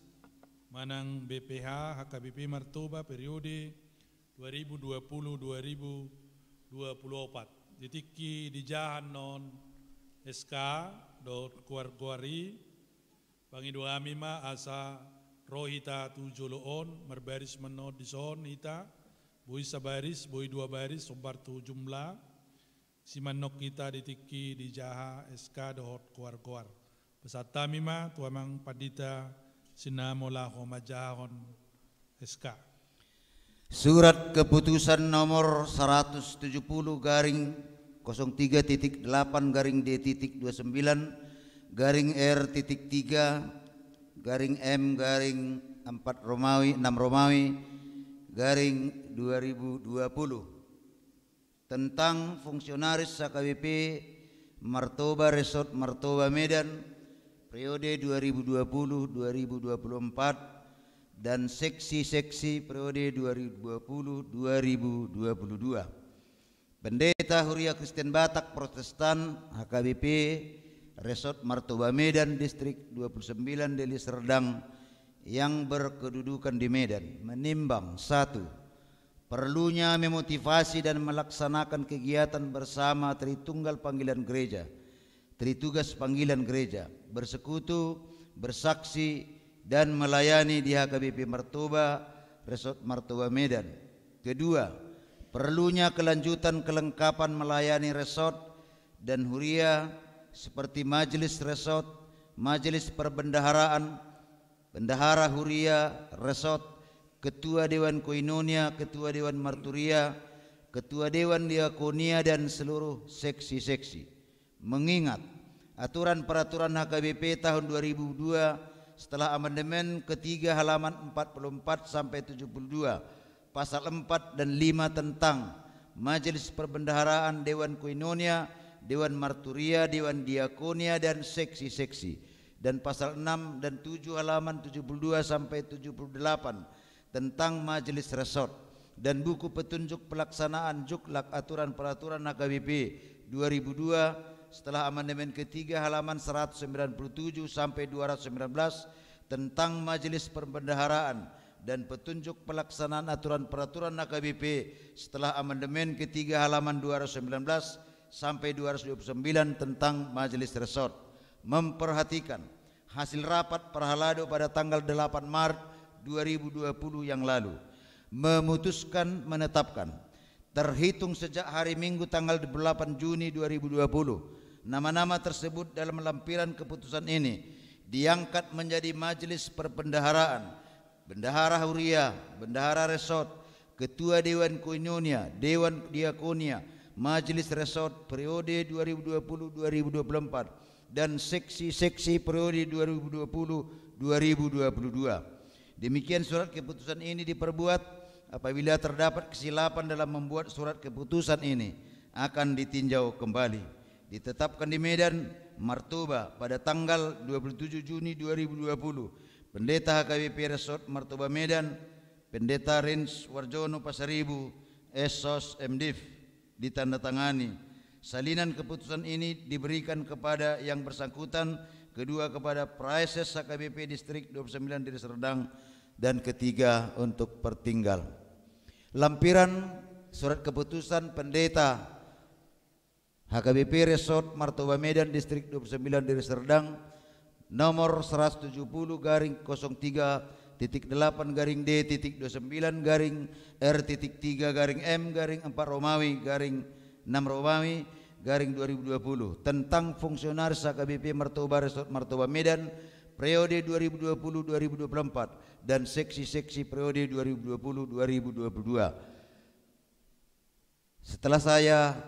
Manang BPH HKBP Martoba periode 2020-2024. Ditiki di jahan non SK dot kuar-kuari Pangido amima asa rohita tujoloon merbaris menod di son hita boi sabaris boi dua baris sombar tu jumlah si manok kita ditiki di jaha SK dot kuar-kuar pesata mima tuamang padita sinamola homajahon SK. Surat keputusan nomor 170-3-8-D-2/M/R-3 tentang fungsionaris HKBP Martoba Resort Martoba Medan periode 2020-2024 dan seksi-seksi periode 2020-2022. Pendeta Huria Kristen Batak Protestan HKBP Resort Martoba Medan Distrik 29 Deli Serdang yang berkedudukan di Medan menimbang 1. Perlunya memotivasi dan melaksanakan kegiatan bersama Tritunggal Panggilan Gereja, Tritugas Panggilan Gereja, bersekutu, bersaksi, dan melayani di HKBP Martoba Resort Martoba Medan. Kedua, perlunya kelanjutan kelengkapan melayani resort dan huria seperti majelis resort, majelis perbendaharaan, bendahara huria resort, ketua Dewan Koinonia, ketua Dewan Marturia, ketua Dewan Diakonia dan seluruh seksi-seksi. Mengingat aturan peraturan HKBP tahun 2002 setelah amandemen ketiga halaman 44 sampai 72 pasal 4 dan 5 tentang Majelis Perbendaharaan Dewan Koinonia, Dewan Marturia, Dewan Diakonia dan seksi-seksi, dan pasal 6 dan 7 halaman 72 sampai 78 tentang Majelis Resort, dan buku petunjuk pelaksanaan Juklak aturan peraturan HKBP 2002 setelah amandemen ketiga halaman 197 sampai 219 tentang Majelis Perbendaharaan, dan petunjuk pelaksanaan aturan peraturan HKBP setelah amandemen ketiga halaman 219 sampai 229 tentang Majelis Resort. Memperhatikan hasil rapat Perhalado pada tanggal 8 Maret 2020 yang lalu, memutuskan menetapkan terhitung sejak hari Minggu tanggal 8 Juni 2020 nama-nama tersebut dalam lampiran keputusan ini diangkat menjadi Majelis Perbendaharaan, Bendahara Huria, Bendahara Resort, Ketua Dewan Koinonia, Dewan Diakonia, Majelis Resort periode 2020-2024 dan seksi-seksi periode 2020-2022. Demikian surat keputusan ini diperbuat. Apabila terdapat kesilapan dalam membuat surat keputusan ini akan ditinjau kembali. Ditetapkan di Medan Martoba pada tanggal 27 Juni 2020. Pendeta HKBP Resort Martoba Medan, Pendeta Rins Warjono Pasaribu, SOS MDiv, ditandatangani. Salinan keputusan ini diberikan kepada yang bersangkutan, kedua kepada Praeses HKBP Distrik 29 Deli Serdang, dan ketiga untuk pertinggal. Lampiran surat keputusan Pendeta HKBP Resort Martoba Medan Distrik 29 Deli Serdang nomor 170-D-8-D-2/M/4-6/2020 tentang fungsionaris HKBP Martoba Resort Martoba Medan periode 2020-2024 dan seksi-seksi periode 2020-2022. Setelah saya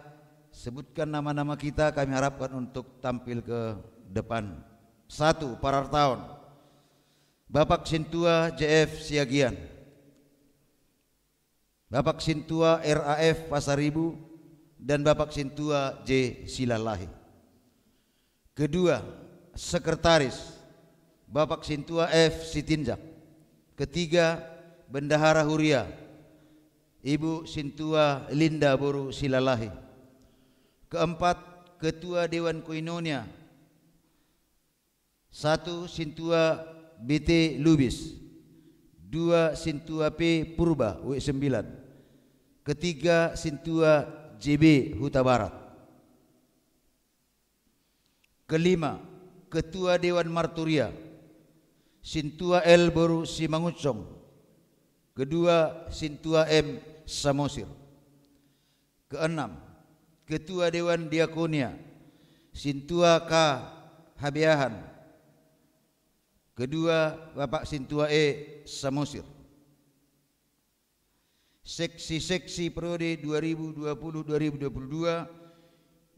sebutkan nama-nama kita, kami harapkan untuk tampil ke depan. 1. Parartaon Bapak Sintua JF Siagian, Bapak Sintua RAF Pasaribu, dan Bapak Sintua J Silalahi. Kedua, Sekretaris Bapak Sintua F Sitinjak. Ketiga, Bendahara Huria Ibu Sintua Linda Boru Silalahi. Keempat, Ketua Dewan Koinonia 1 Sintua BT Lubis, 2 Sintua P Purba W9, ketiga Sintua JB Huta Barat. Kelima, Ketua Dewan Marturia Sintua L Boru Simangucong, kedua Sintua M Samosir. Keenam, Ketua Dewan Diakonia Sintua K Habiahan, kedua Bapak Sintua E Samosir. Seksi-seksi periode 2020-2022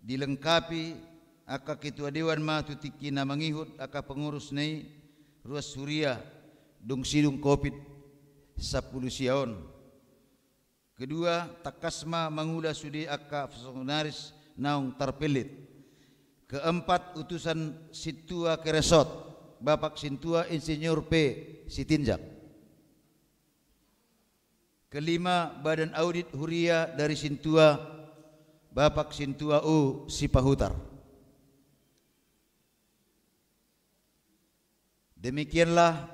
dilengkapi aka Ketua Dewan Matutiki na mangihut aka pengurus nei ruas Suria dong sidung Covid 10 siaon. Kedua, takasma mangula sudi aka fungsionaris naung terpelit. Keempat, utusan Sintua Keresot Bapak Sintua Insinyur P Sitinjak. Kelima, Badan Audit Huria dari Sintua Bapak Sintua U Sipahutar. Demikianlah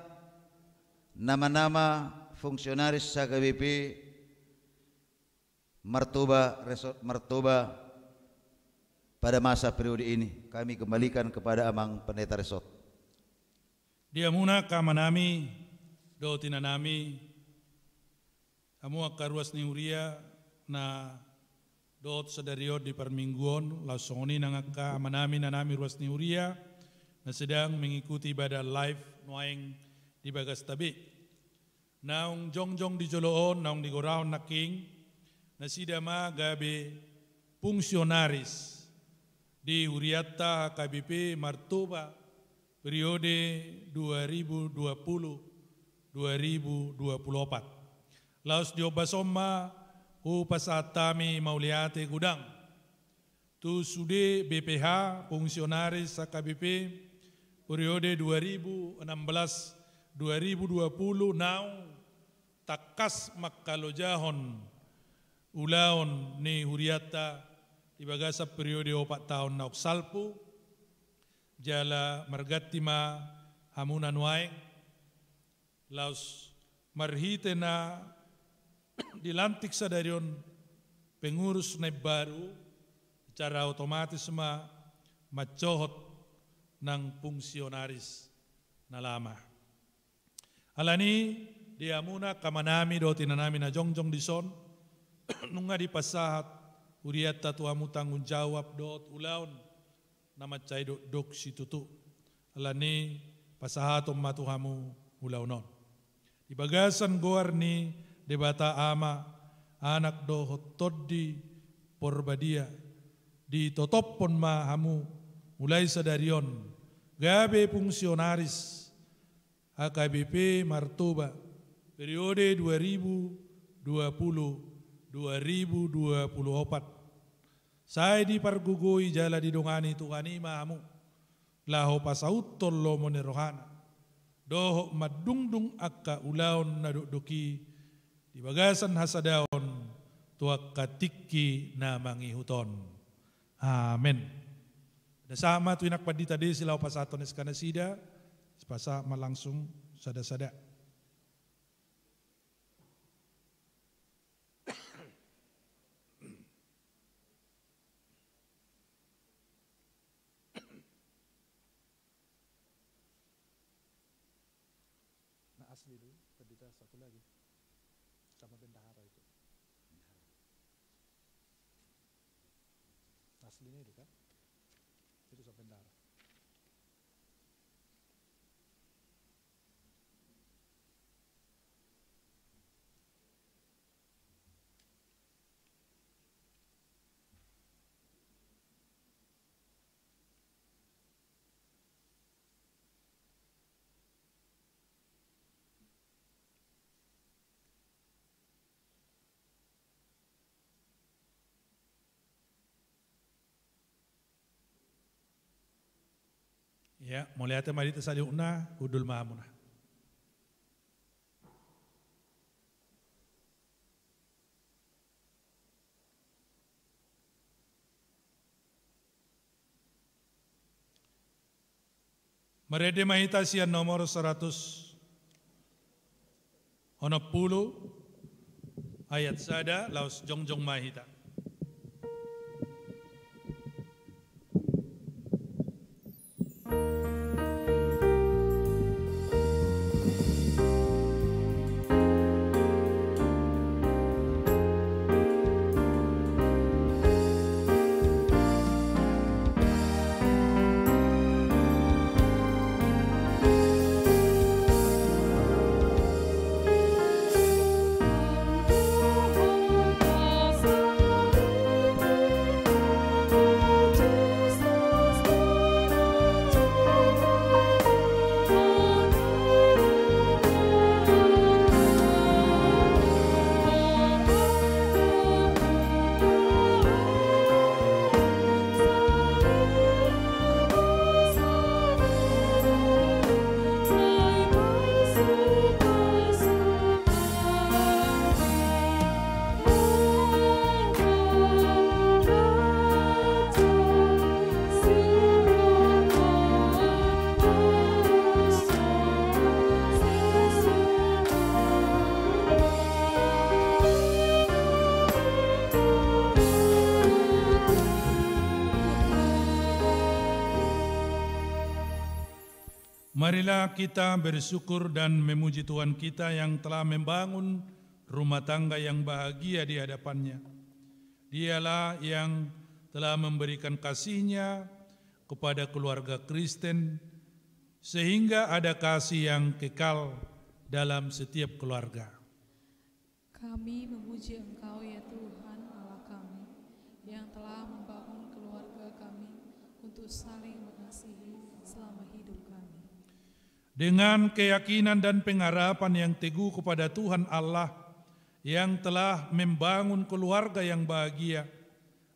nama-nama fungsionaris KBP Martoba Resort Martoba pada masa periode ini. Kami kembalikan kepada Amang Pendeta Resort. Dia muna kamanami do tinanami amu akaruas ni Huria na dot sadario di permingguan langsung ini nangaka manami nanami ruas ni Huria na sedang mengikuti ibadah live nuaing di Bagas Tabi. Naung jongjong di Joloon, naung di Goraon na King, na sidama gabi fungsionaris di Huriata KBP Martoba periode 2020-2024. Laos diobasoma upasatami mauliate gudang. Tu sude BPH fungsionaris KBP periode 2016-2020 naung takas makalojahon ulaon ni Huriata di bagasa periode 4 tahun nauk salpu jala margatima hamunan waeng laos marhite na dilantik sa darion pengurus na baru secara otomatis macohot ng fungsionaris na lama. Alani dia muna kamanami do tinanami na jongjong dison nunga di pasahat Huriata tuamu tanggung jawab dot ulaon na macay dok si tutu. Alani pasahatom matuhamu ulaunon. Di bagasan goar ni debata ama anak do hotod di porbadia di totopon mahamu mulai sadarion gabe fungsionaris AKBP Martoba periode 2020-2024. Saya di pargugoi jala di dongani tuhani mahamu laho pasautol lo monerohana doho madungdung akka ulaon na doki di bagasan hasadaon tuak katiki na mangihuton. Amen. Dasama tu inak padita de silau pasaton eskanasida sepasa malangsung sada-sada. Nah asli dulu padita satu lagi sama bendahara itu. Aslinya itu kan? Itu sama bendahara. Ya, mulai ate mari tasaliuna udul maamuna. Merede mahita sian nomor 110 ayat sada laus jongjong mahita. Marilah kita bersyukur dan memuji Tuhan kita yang telah membangun rumah tangga yang bahagia di hadapan-Nya. Dialah yang telah memberikan kasih-Nya kepada keluarga Kristen sehingga ada kasih yang kekal dalam setiap keluarga. Kami memuji Engkau ya Tuhan Allah kami yang telah membangun keluarga kami untuk saling mengasihi selama hidup kami. Dengan keyakinan dan pengharapan yang teguh kepada Tuhan Allah yang telah membangun keluarga yang bahagia,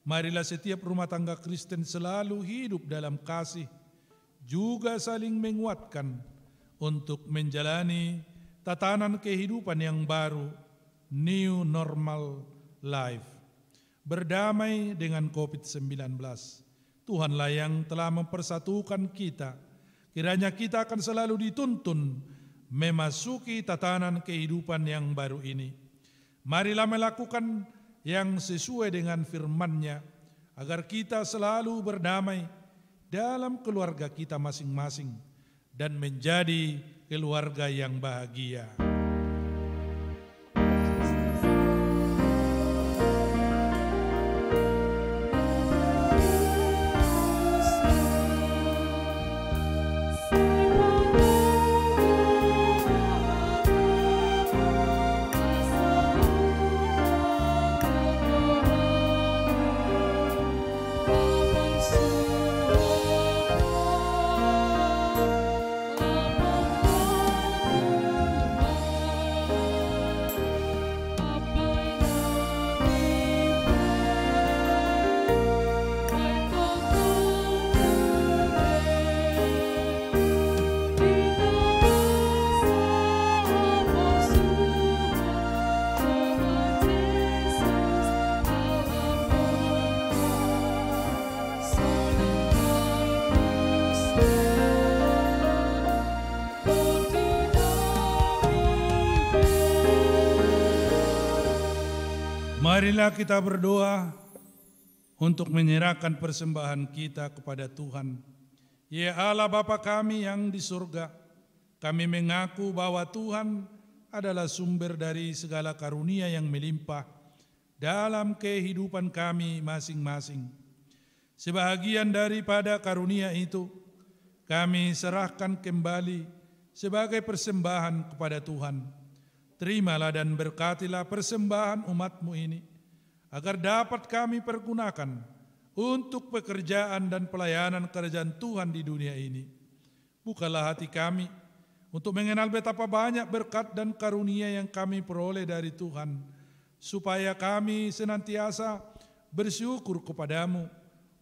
marilah setiap rumah tangga Kristen selalu hidup dalam kasih, juga saling menguatkan untuk menjalani tatanan kehidupan yang baru, new normal life. Berdamai dengan COVID-19, Tuhanlah yang telah mempersatukan kita. Kiranya kita akan selalu dituntun memasuki tatanan kehidupan yang baru ini. Marilah melakukan yang sesuai dengan firman-Nya, agar kita selalu berdamai dalam keluarga kita masing-masing dan menjadi keluarga yang bahagia. Marilah kita berdoa untuk menyerahkan persembahan kita kepada Tuhan. Ya Allah Bapa kami yang di surga, kami mengaku bahwa Tuhan adalah sumber dari segala karunia yang melimpah dalam kehidupan kami masing-masing. Sebahagian daripada karunia itu kami serahkan kembali sebagai persembahan kepada Tuhan. Terimalah dan berkatilah persembahan umat-Mu ini, agar dapat kami pergunakan untuk pekerjaan dan pelayanan kerajaan Tuhan di dunia ini. Bukalah hati kami untuk mengenal betapa banyak berkat dan karunia yang kami peroleh dari Tuhan, supaya kami senantiasa bersyukur kepadamu.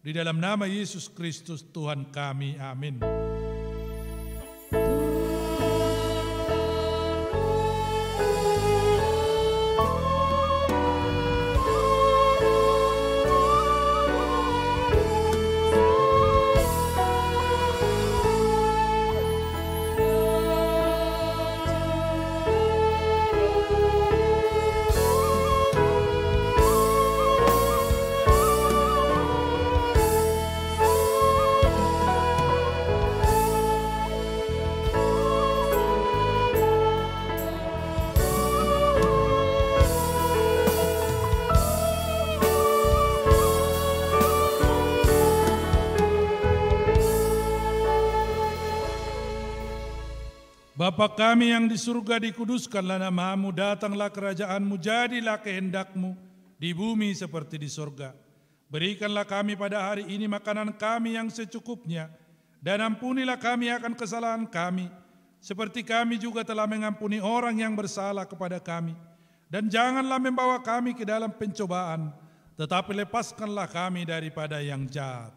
Di dalam nama Yesus Kristus Tuhan kami, amin. Bapa kami yang di surga, dikuduskanlah namamu, datanglah kerajaanmu, jadilah kehendakmu di bumi seperti di surga. Berikanlah kami pada hari ini makanan kami yang secukupnya, dan ampunilah kami akan kesalahan kami, seperti kami juga telah mengampuni orang yang bersalah kepada kami. Dan janganlah membawa kami ke dalam pencobaan, tetapi lepaskanlah kami daripada yang jahat.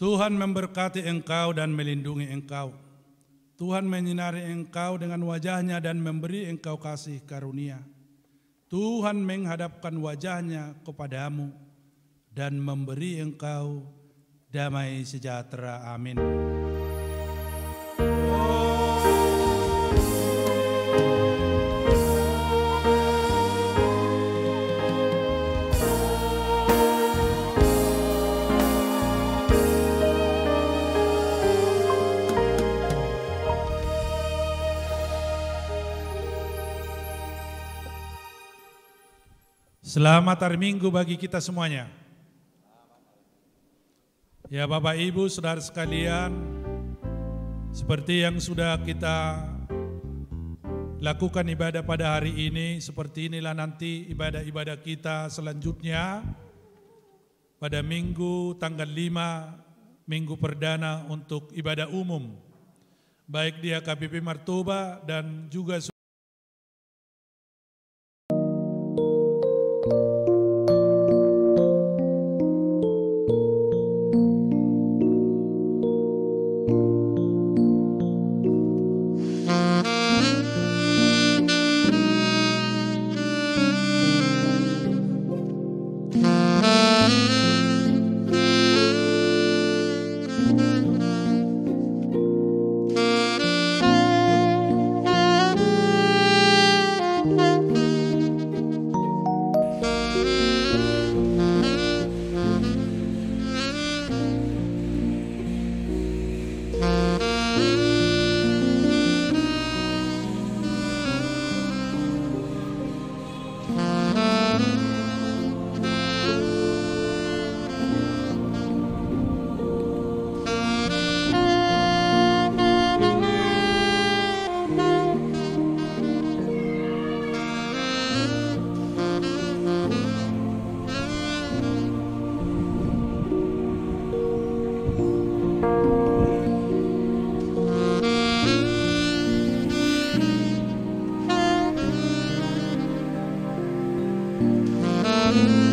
Tuhan memberkati engkau dan melindungi engkau. Tuhan menyinari engkau dengan wajahnya dan memberi engkau kasih karunia. Tuhan menghadapkan wajahnya kepadamu dan memberi engkau damai sejahtera. Amin. Selamat hari Minggu bagi kita semuanya. Ya Bapak Ibu, saudara sekalian, seperti yang sudah kita lakukan ibadah pada hari ini, seperti inilah nanti ibadah-ibadah kita selanjutnya pada Minggu tanggal 5, Minggu perdana untuk ibadah umum, baik di HKBP Martoba dan juga Amin.